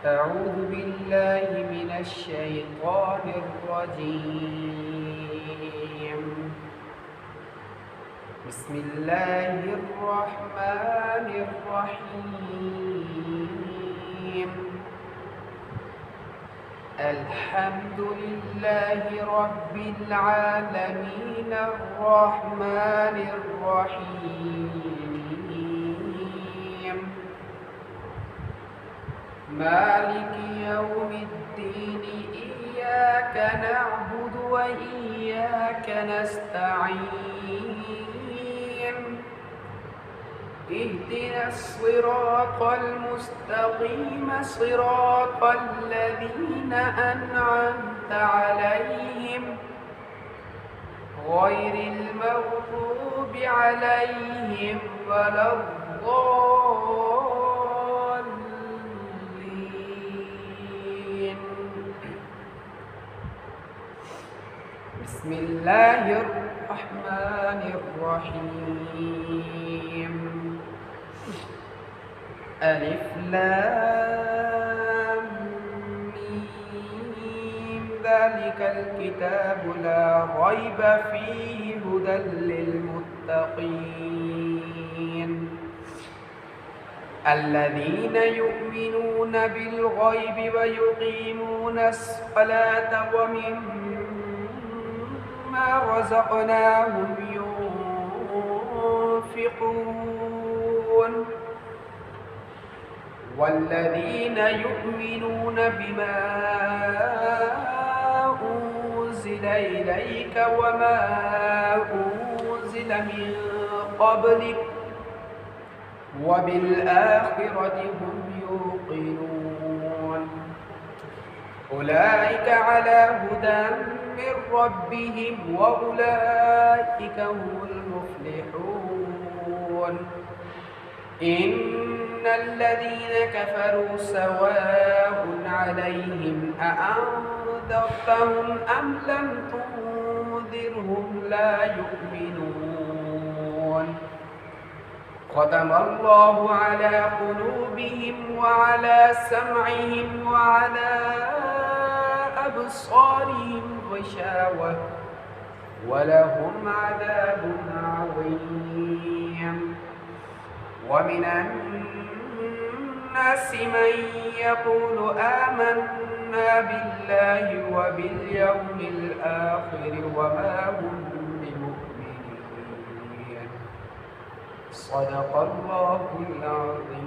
أعوذ بالله من الشيطان الرجيم. بسم الله الرحمن الرحيم. الحمد لله رب العالمين الرحمن الرحيم مالك يوم الدين إياك نعبد وإياك نستعين اهدنا الصراط المستقيم صراط الذين أنعمت عليهم غير المغضوب عليهم ولا الضالين. بسم الله الرحمن الرحيم. ألف لام ميم ذلك الكتاب لا ريب فيه هدى للمتقين الذين يؤمنون بالغيب ويقيمون الصلاة ومما رزقناهم ينفقون والذين يؤمنون بما أنزل إليك وما أنزل من قبلك وبالآخرة هم يوقنون أولئك على هدى من ربهم وأولئك هم المفلحون. إن الذين كفروا سواء عليهم أأنذرتهم أم لم تنذرهم لا يؤمنون ختم الله على قلوبهم وعلى سمعهم وعلى أبصارهم غشاوة ولهم عذاب عظيم. ومن الناس من يقول آمنا بالله وباليوم الآخر وما هم بمؤمنين. صدق الله العظيم.